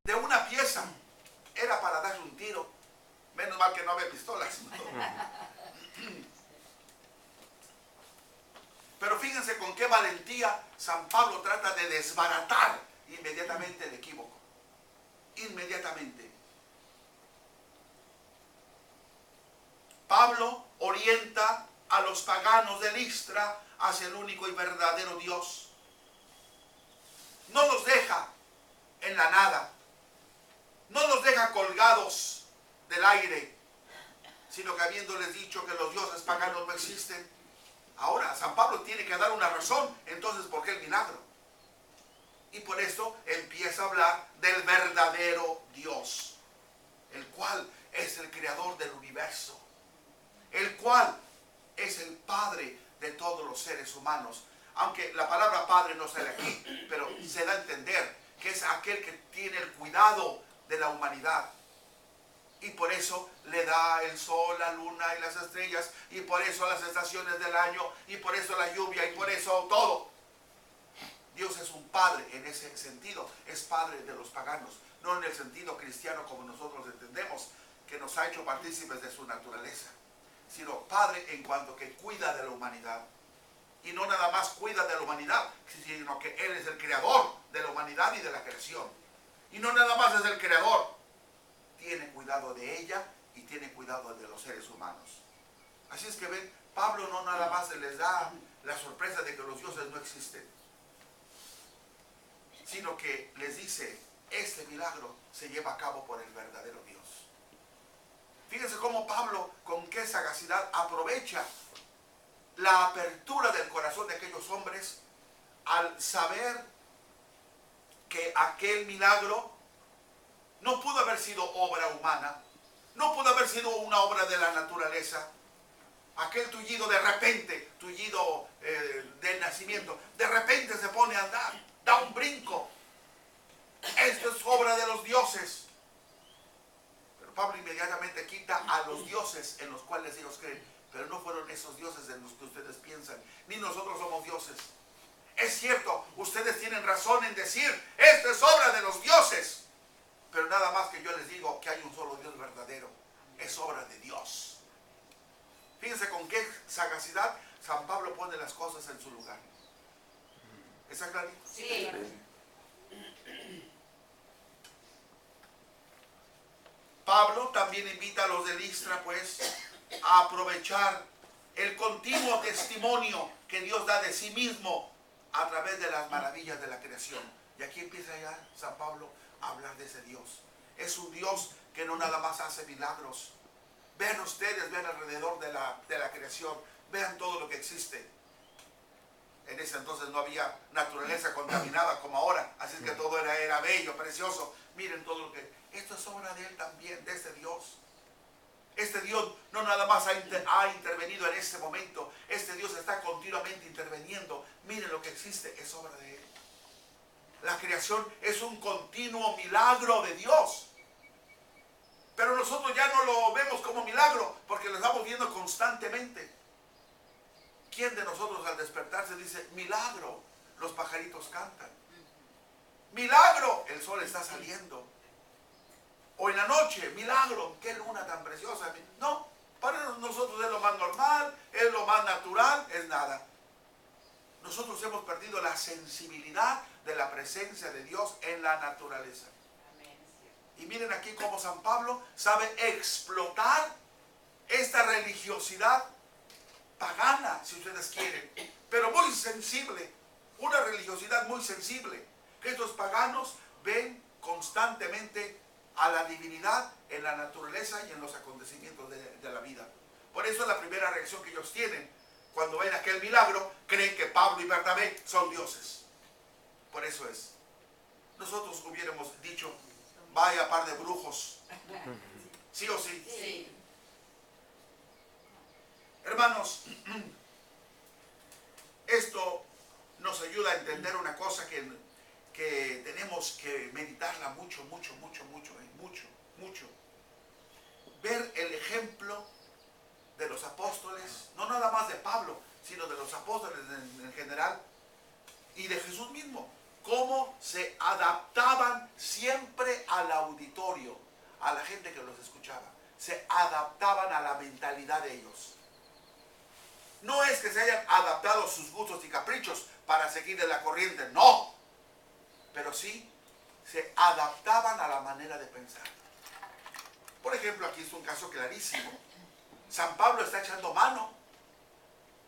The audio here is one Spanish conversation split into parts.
de una pieza. Era para darle un tiro. Menos mal que no había pistolas. Pero fíjense con qué valentía San Pablo trata de desbaratar inmediatamente el equívoco. Inmediatamente. Pablo orienta a los paganos de Listra hacia el único y verdadero Dios. No los deja en la nada. No los deja colgados del aire, sino que habiéndoles dicho que los dioses paganos no existen. Ahora San Pablo tiene que dar una razón. Entonces, ¿por qué el milagro? Y por eso empieza a hablar del verdadero Dios, el cual es el creador del universo, el cual es el Padre de todos los seres humanos. Aunque la palabra Padre no sale aquí, pero se da a entender que es aquel que tiene el cuidado de la humanidad. Y por eso le da el sol, la luna y las estrellas, y por eso las estaciones del año, y por eso la lluvia, y por eso todo. Dios es un padre en ese sentido, es padre de los paganos, no en el sentido cristiano como nosotros entendemos, que nos ha hecho partícipes de su naturaleza, sino padre en cuanto que cuida de la humanidad. Y no nada más cuida de la humanidad, sino que Él es el creador de la humanidad y de la creación. Y no nada más es el creador, tiene cuidado de ella y tiene cuidado de los seres humanos. Así es que ven, Pablo no nada más les da la sorpresa de que los dioses no existen, sino que les dice, este milagro se lleva a cabo por el verdadero Dios. Fíjense cómo Pablo, con qué sagacidad aprovecha la apertura del corazón de aquellos hombres al saber que aquel milagro no pudo haber sido obra humana, no pudo haber sido una obra de la naturaleza. Aquel tullido de repente, tullido del nacimiento, de repente se pone a andar, da un brinco. Esto es obra de los dioses. Pero Pablo inmediatamente quita a los dioses en los cuales ellos creen. Pero no fueron esos dioses en los que ustedes piensan, ni nosotros somos dioses. Es cierto, ustedes tienen razón en decir, esto es obra de los dioses. Pero nada más que yo les digo que hay un solo Dios verdadero. Es obra de Dios. Fíjense con qué sagacidad San Pablo pone las cosas en su lugar. ¿Está claro? Sí. Pablo también invita a los de Listra, pues, a aprovechar el continuo testimonio que Dios da de sí mismo a través de las maravillas de la creación. Y aquí empieza ya San Pablo a hablar de ese Dios. Es un Dios que no nada más hace milagros. Vean ustedes, vean alrededor de la creación, vean todo lo que existe. En ese entonces no había naturaleza contaminada como ahora, así es que todo era bello, precioso. Miren todo lo que... Esto es obra de Él también, de este Dios. Este Dios no nada más ha intervenido en este momento, este Dios está continuamente interviniendo. Miren lo que existe, es obra de Él. La creación es un continuo milagro de Dios. Pero nosotros ya no lo vemos como milagro, porque lo estamos viendo constantemente. ¿Quién de nosotros al despertarse dice, milagro, los pajaritos cantan? Milagro, el sol está saliendo. O en la noche, milagro, qué luna tan preciosa. No, para nosotros es lo más normal, es lo más natural, es nada. Nosotros hemos perdido la sensibilidad de la presencia de Dios en la naturaleza. Y miren aquí cómo San Pablo sabe explotar esta religiosidad pagana, si ustedes quieren, pero muy sensible, una religiosidad muy sensible, que estos paganos ven constantemente a la divinidad en la naturaleza y en los acontecimientos de la vida. Por eso la primera reacción que ellos tienen cuando ven aquel milagro, creen que Pablo y Bernabé son dioses. Por eso es. Nosotros hubiéramos dicho, vaya par de brujos. ¿Sí o sí? Sí. Hermanos, esto nos ayuda a entender una cosa que tenemos que meditarla mucho. Ver el ejemplo de los apóstoles, no nada más de Pablo, sino de los apóstoles en general, y de Jesús mismo, cómo se adaptaban siempre al auditorio, a la gente que los escuchaba. Se adaptaban a la mentalidad de ellos. No es que se hayan adaptado sus gustos y caprichos para seguir de la corriente, no. Pero sí se adaptaban a la manera de pensar. Por ejemplo, aquí es un caso clarísimo. San Pablo está echando mano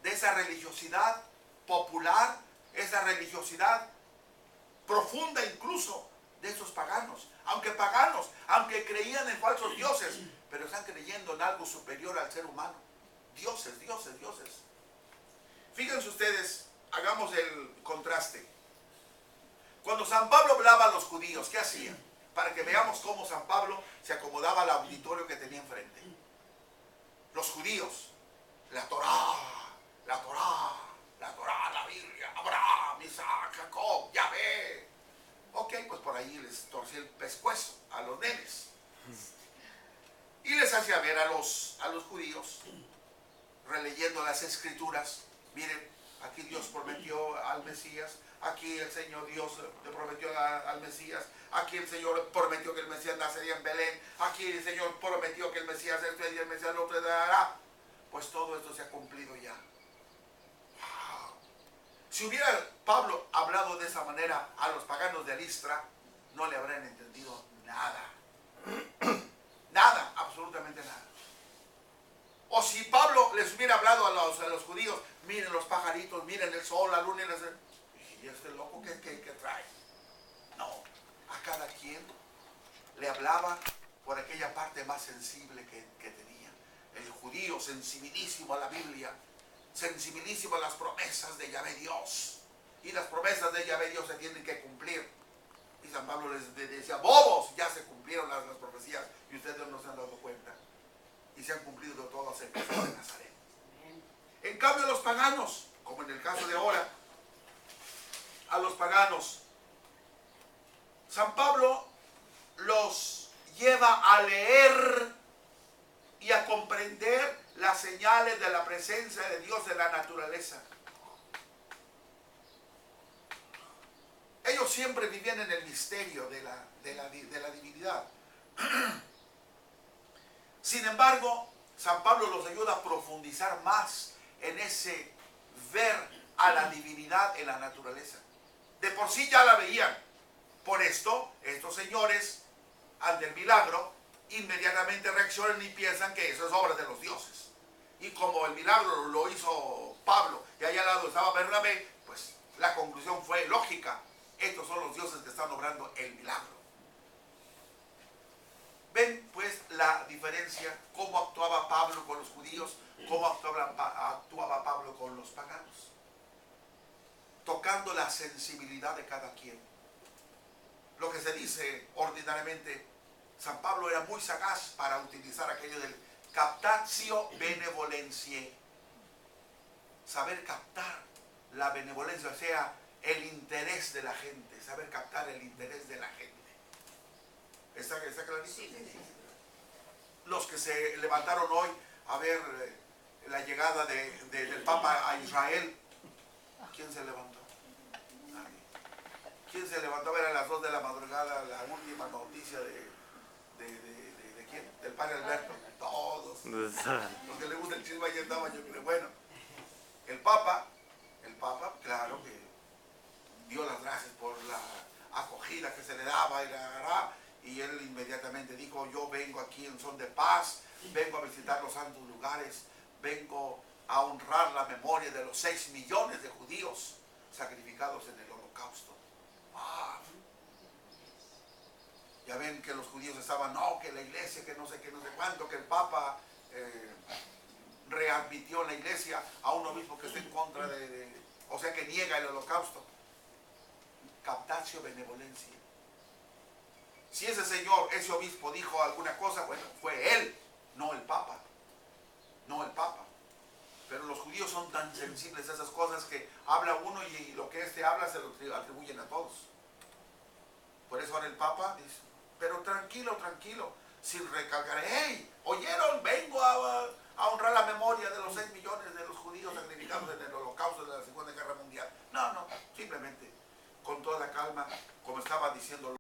de esa religiosidad popular, esa religiosidad profunda incluso de esos paganos. Aunque creían en falsos dioses, pero están creyendo en algo superior al ser humano. Dioses, dioses, dioses. Fíjense ustedes, hagamos el contraste. Cuando San Pablo hablaba a los judíos, ¿qué hacía? Para que veamos cómo San Pablo se acomodaba al auditorio que tenía enfrente. Los judíos, la Torá, la Torá, la Torá, la Biblia, Abraham, Isaac, Jacob, Yahvé. Ok, pues por ahí les torcía el pescuezo a los nenes. Y les hacía ver a los judíos, releyendo las escrituras. Miren, aquí Dios prometió al Mesías, aquí el Señor Dios le prometió al Mesías, aquí el Señor prometió que el Mesías nacería en Belén, aquí el Señor prometió que el Mesías esto y el Mesías lo otro dará. Pues todo esto se ha cumplido ya. Wow. Si hubiera Pablo hablado de esa manera a los paganos de Listra, no le habrían entendido nada. Nada, absolutamente nada. O si Pablo les hubiera hablado a los judíos, miren los pajaritos, miren el sol, la luna y este loco que trae. No, a cada quien le hablaba por aquella parte más sensible que tenía. El judío sensibilísimo a la Biblia, sensibilísimo a las promesas de Yahvé Dios. Y las promesas de Yahvé Dios se tienen que cumplir. Y San Pablo les decía, bobos, ya se cumplieron las profecías y ustedes no se han dado cuenta. Y se han cumplido todas en Jesús de Nazaret. En cambio los paganos, como en el caso de ahora, a los paganos, San Pablo los lleva a leer y a comprender las señales de la presencia de Dios en la naturaleza. Ellos siempre vivían en el misterio de la divinidad. Sin embargo, San Pablo los ayuda a profundizar más en ese ver a la divinidad en la naturaleza. De por sí ya la veían. Por esto, estos señores, ante el milagro, inmediatamente reaccionan y piensan que eso es obra de los dioses. Y como el milagro lo hizo Pablo y allá al lado estaba Bernabé, pues la conclusión fue lógica. Estos son los dioses que están obrando el milagro. Ven pues la diferencia, cómo actuaba Pablo con los judíos, cómo actuaba Pablo con los paganos. Tocando la sensibilidad de cada quien. Lo que se dice ordinariamente, San Pablo era muy sagaz para utilizar aquello del captatio benevolentiae. Saber captar la benevolencia, o sea, el interés de la gente, saber captar el interés de la gente. ¿Está clarísimo? Sí. Los que se levantaron hoy a ver la llegada del Papa a Israel, ¿quién se levantó? Nadie. ¿Quién se levantó a ver a las 2 de la madrugada la última noticia de quién? Del padre Alberto. Todos. Los que le gusta el chisme ahí estaban, yo creo. Bueno, el Papa, claro que dio las gracias por la acogida que se le daba y él inmediatamente dijo, yo vengo aquí en son de paz, vengo a visitar los santos lugares, vengo a honrar la memoria de los 6 millones de judíos sacrificados en el holocausto. ¡Wow! Ya ven que los judíos estaban, no, que la iglesia, que no sé qué, no sé cuánto, que el Papa readmitió en la iglesia a un obispo que está en contra o sea, que niega el holocausto. Captatio benevolencia. Si ese señor, ese obispo dijo alguna cosa, bueno, fue él, no el Papa. No el Papa. Pero los judíos son tan sensibles a esas cosas que habla uno y lo que éste habla se lo atribuyen a todos. Por eso ahora el Papa dice, pero tranquilo, sin recalcar, hey, ¿oyeron? Vengo a honrar la memoria de los 6 millones de los judíos sacrificados en el holocausto de la Segunda Guerra Mundial. No, simplemente con toda la calma, como estaba diciendo